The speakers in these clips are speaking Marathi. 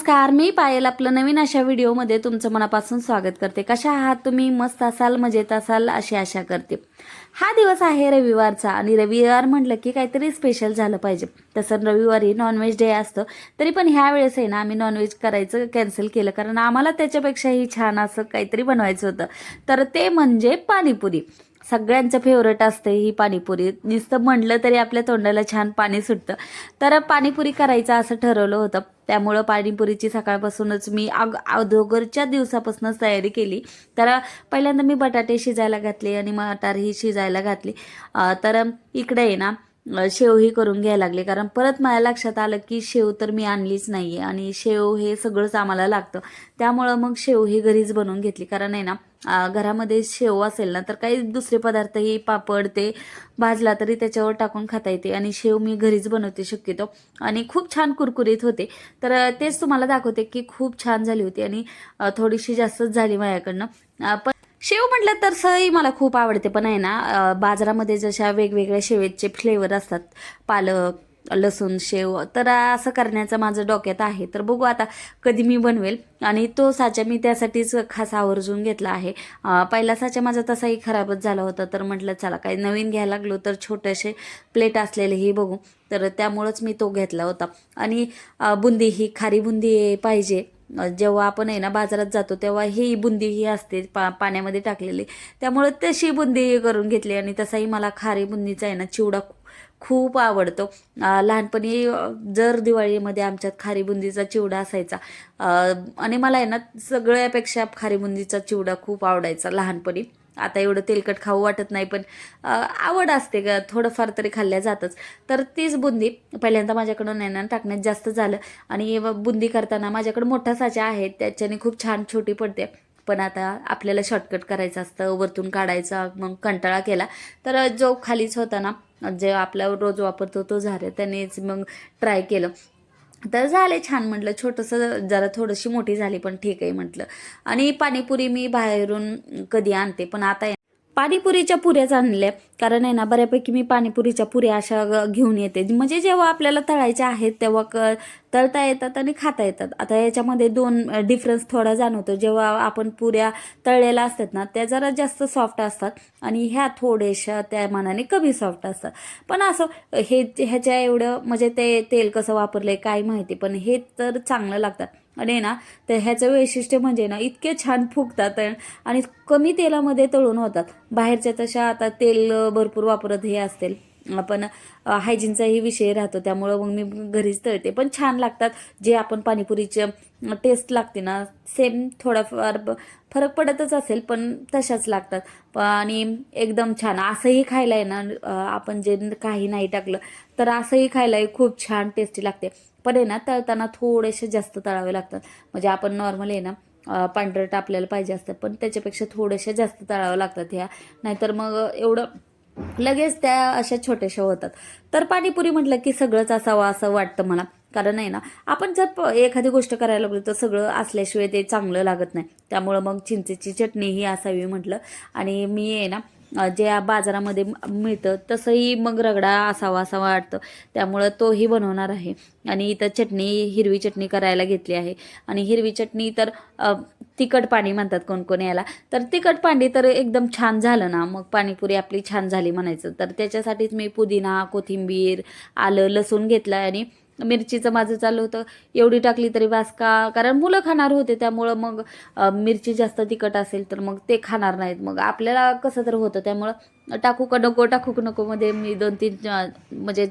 नमस्कार, मी पायल आपलं नवीन अशा व्हिडिओमध्ये तुमचं मनापासून स्वागत करते। कशा आहात तुम्ही? मस्त असाल, मजेत असाल अशी आशा करते। हा दिवस आहे रविवारचा आणि रविवार म्हटलं की काहीतरी स्पेशल झालं पाहिजे। तसं रविवारी नॉनव्हेज डे असतं, तरी पण ह्या वेळेस आहे ना आम्ही नॉनव्हेज करायचं कॅन्सल केलं, कारण आम्हाला त्याच्यापेक्षाही छान असं काहीतरी बनवायचं होतं। तर ते म्हणजे पाणीपुरी। सगळ्यांचं फेवरेट असते ही पाणीपुरी, नुसतं म्हणलं तरी आपल्या तोंडाला छान पाणी सुटतं। तर पाणीपुरी करायचं असं ठरवलं होतं, त्यामुळं पाणीपुरीची सकाळपासूनच मी अगोदरच्या दिवसापासूनच तयारी केली। तर पहिल्यांदा मी बटाटे शिजायला घातले आणि मटारही शिजायला घातली। तर इकडे आहे ना शेवही करून घ्यायला लागले, कारण परत माझ्या लक्षात आलं की शेव तर मी आणलीच नाही आहे आणि शेव हे सगळंच आम्हाला लागतं। त्यामुळं मग शेव ही घरीच बनवून घेतली, कारण आहे ना घरामध्ये शेव असेल ना तर काही दुसरे पदार्थही पापड ते भाजला तरी त्याच्यावर टाकून खाता येते, आणि शेव मी घरीच बनवते शक्यतो, आणि खूप छान कुरकुरीत होते। तर तेच तुम्हाला दाखवते की खूप छान झाली होती, आणि थोडीशी जास्तच झाली माझ्याकडनं। पण शेव म्हटलं तर सही मला खूप आवडते, पण आहे ना बाजारामध्ये जशा वेगवेगळ्या शेवेचे फ्लेवर असतात, पालक, लसूण शेव, तर असं करण्याचं माझं डोक्यात आहे। तर बघू आता कधी मी बनवेल, आणि तो साचा मी त्यासाठीच खास आवर्जून घेतला आहे। पहिला साचा माझा तसाही खराबच झाला होता, तर म्हटलं चला काही नवीन घ्यायला लागलो तर छोटेसे प्लेट असलेलेही बघू, तर त्यामुळंच मी तो घेतला होता। आणि बुंदी ही खारी बुंदी पाहिजे। जेव्हा आपण आहे ना बाजारात जातो तेव्हा ही बुंदी ही असते पाण्यामध्ये टाकलेली, त्यामुळे तशी बुंदी करून घेतली। आणि तसाही मला खारी बुंदीचा आहे ना चिवडा खूप आवडतो। लहानपणी जर दिवाळीमध्ये आमच्यात खारी बुंदीचा चिवडा असायचा, आणि मला आहे ना सगळ्यापेक्षा खारी बुंदीचा चिवडा खूप आवडायचा लहानपणी। आता एवढं तेलकट खाऊ वाटत नाही, पण आवड असते का, थोडंफार तरी खाल्ल्या जातच। तर तीच बुंदी पहिल्यांदा माझ्याकडून नैना टाकण्यात जास्त झालं, आणि बुंदी करताना माझ्याकडे मोठा साचा आहे, त्याच्याने खूप छान छोटी पडते। पण आता आपल्याला शॉर्टकट करायचं असतं, वरतून काढायचा, मग कंटाळा केला, तर जो खालीच होता ना जे आपला रोज वापरतो तो झारे, त्यानेच मग ट्राय केलं, तर झाले छान। म्हटलं छोटंसं जरा थोडीशी मोठी झाली पण ठीक आहे म्हटलं। आणि पाणीपुरी मी बाहेरून कधी आणते, पण आता पाणीपुरीच्या पुऱ्याच आणल्या, कारण आहे ना बऱ्यापैकी मी पाणीपुरीच्या पुऱ्या अशा घेऊन येते, म्हणजे जेव्हा आपल्याला तळायच्या आहेत तेव्हा तळता येतात आणि खाता येतात। आता याच्यामध्ये दोन डिफरन्स थोडा जाणवतो। जेव्हा आपण पुऱ्या तळलेल्या असतात ना त्या जरा जास्त सॉफ्ट असतात, आणि ह्या थोड्याशा त्या मानाने कमी सॉफ्ट असतात। पण असं ह्याच्या एवढं म्हणजे ते तेल कसं वापरलंय काय माहिती, पण हे तर चांगलं लागतात। आणि ना तर ह्याचं वैशिष्ट्य म्हणजे ना इतके छान फुगतात आणि कमी तेलामध्ये तळून होतात। बाहेरच्या तशा आता तेल भरपूर वापरत हे असतील, पण हायजीनचाही विषय राहतो, त्यामुळं मग मी घरीच तळते, पण छान लागतात। जे आपण पाणीपुरीची टेस्ट लागते ना सेम, थोडाफार फरक पडतच असेल पण तशाच लागतात। आणि एकदम छान असंही खायला आहे ना, आपण जे काही नाही टाकलं तर असंही खायला खूप छान टेस्टी लागते। पण आहे ना तळताना थोडेसे जास्त तळावे लागतात, म्हणजे आपण नॉर्मल आहे ना पांढरट आपल्याला पाहिजे असतं, पण त्याच्यापेक्षा थोडेसे जास्त तळावं लागतात ह्या, नाहीतर मग एवढं लगेच त्या अशा छोट्याशा होतात। तर पाणीपुरी म्हटलं की सगळंच असावं असं वाटतं मला, कारण आहे ना आपण जर एखादी गोष्ट करायला लागलो तर सगळं असल्याशिवाय ते चांगलं लागत नाही। त्यामुळं मग चिंचेची चटणीही असावी म्हटलं, आणि मी आहे ना जे बाजारामध्ये मिळतं तसंही मग रगडा असावा असं वाटतं, त्यामुळं तोही बनवणार आहे। आणि इथं चटणी हिरवी चटणी करायला घेतली आहे, आणि हिरवी चटणी तर तिखट पाणी म्हणतात कोण कोण याला, तर तिखट पाणी तर एकदम छान झालं ना मग पाणीपुरी आपली छान झाली म्हणायचं। तर त्याच्यासाठीच मी पुदिना, कोथिंबीर, आलं, लसूण घेतलं, आणि मिरचीचं माझं चाललं होतं एवढी टाकली तरी बास का, कारण मुलं खाणार होते, त्यामुळं मग मिरची जास्त तिखट असेल तर मग ते खाणार नाहीत, मग आपल्याला कसं तर होतं, त्यामुळं टाकू का नको मध्ये मी 2-3 म्हणजे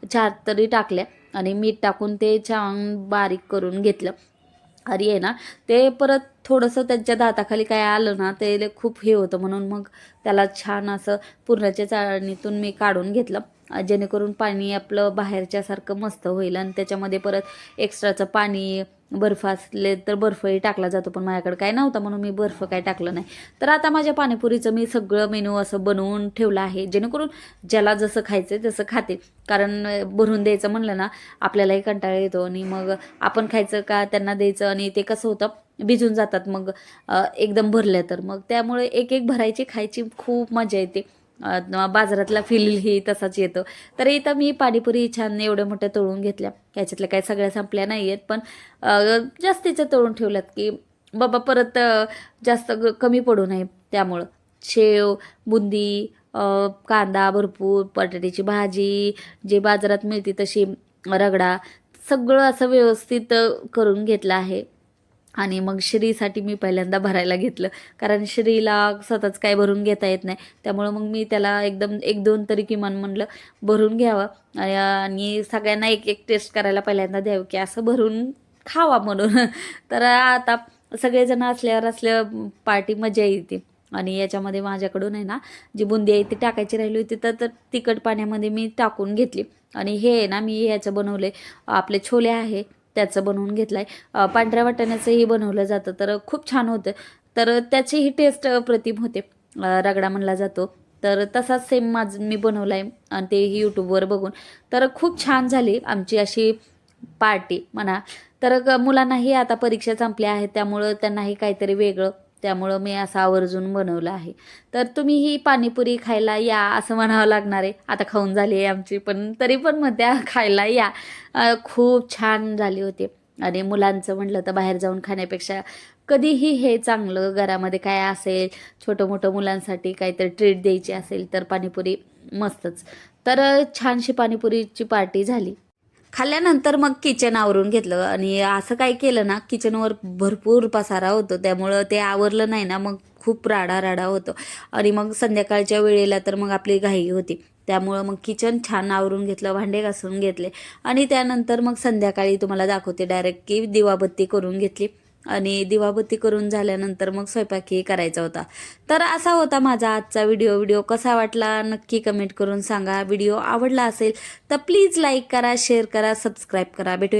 4 तरी टाकल्या, आणि मीठ टाकून ते छान बारीक करून घेतलं। आणि आहे ना ते परत थोडंसं त्यांच्या दाताखाली काय आलं ना ते खूप हे होतं, म्हणून मग त्याला छान असं पुरणाच्या चाळणीतून मी काढून घेतलं, जेणेकरून पाणी आपलं बाहेरच्यासारखं मस्त होईल। आणि त्याच्यामध्ये परत एक्स्ट्राचं पाणी, बर्फ असले तर बर्फही टाकला जातो, पण माझ्याकडे काय नव्हता म्हणून मी बर्फ काय टाकलं नाही। तर आता माझ्या पाणीपुरीचं मी सगळं मेनू असं बनवून ठेवलं आहे, जेणेकरून ज्याला जसं खायचं तसं खाते, कारण भरून द्यायचं म्हणलं ना आपल्यालाही कंटाळा येतो, आणि मग आपण खायचं का त्यांना द्यायचं, आणि ते कसं होतं भिजून जातात मग एकदम भरल्या, तर मग त्यामुळे एक एक भरायची खायची खूप मजा येते। बाजारातला फीलही तसाच येतो. तर इथं मी पाणीपुरी छान एवढ्या मोठ्या तळून घेतल्या. याच्यातल्या काही सगळ्या संपल्या नाही आहेत, पण जास्तीच्या तळून ठेवल्यात की बाबा परत जास्त कमी पडू नये. त्यामुळं शेव, बुंदी, कांदा भरपूर, बटाट्याची भाजी, जे बाजारात मिळते तशी रगडा, सगळं असं व्यवस्थित करून घेतलं आहे. आणि मग श्रीसाठी मी पहिल्यांदा भरायला घेतलं, कारण श्रीला स्वतःच काय भरून घेता येत नाही. त्यामुळं मग मी त्याला एकदम 1-2 तरी किमान म्हणलं भरून घ्यावं आणि सगळ्यांना एक एक टेस्ट करायला पहिल्यांदा द्यावं, की असं भरून खावा म्हणून. तर आता सगळेजण असल्या पार्टी मजा येते. आणि याच्यामध्ये माझ्याकडून आहे ना, जी बुंदी आहे ती टाकायची राहिली होती, तर तिखट पाण्यामध्ये मी टाकून घेतली. आणि हे आहे ना, मी ह्याचं बनवले, आपले छोले आहे त्याचं बनवून घेतलं आहे. पांढऱ्या वाटाण्याचंही बनवलं जातं, तर खूप छान होतं. तर त्याचीही टेस्ट अप्रतिम होते. रगडा म्हणला जातो, तर तसाच सेम मी बनवला आहे आणि तेही यूट्यूबवर बघून. तर खूप छान झाली आमची अशी पार्टी म्हणा. तर मुलांनाही आता परीक्षा संपल्या आहेत, त्यामुळं त्यांनाही काहीतरी वेगळं, त्यामुळं मी असं आवर्जून बनवलं आहे. तर तुम्हीही पाणीपुरी खायला या असं म्हणावं लागणार आहे. आता खाऊन झाली आहे आमची, पण तरी पण म्हणत्या खायला या. खूप छान झाली होती. आणि मुलांचं म्हटलं तर बाहेर जाऊन खाण्यापेक्षा कधीही हे चांगलं. घरामध्ये काय असेल छोटं मोठं मुलांसाठी काहीतरी ट्रीट द्यायची असेल तर पाणीपुरी मस्तच. तर छानशी पाणीपुरीची पार्टी झाली. खाल्ल्यानंतर मग किचन आवरून घेतलं आणि असं काय केलं ना, किचनवर भरपूर पसारा होतो, त्यामुळं ते आवरलं नाही ना, मग खूप राडा होतो. आणि मग संध्याकाळच्या वेळेला तर मग आपली घाई होती. त्यामुळं मग किचन छान आवरून घेतलं, भांडे घासून घेतले आणि त्यानंतर मग संध्याकाळी तुम्हाला दाखवते डायरेक्ट की दिवाबत्ती करून घेतली. आणि दिवाबत्ती करून झाल्यानंतर मग स्वयंपाकही करायचा होता. तर असा होता माझा आजचा व्हिडिओ कसा वाटला नक्की कमेंट करून सांगा. व्हिडिओ आवडला असेल तर प्लीज लाईक करा, शेअर करा, सबस्क्राईब करा. भेटूया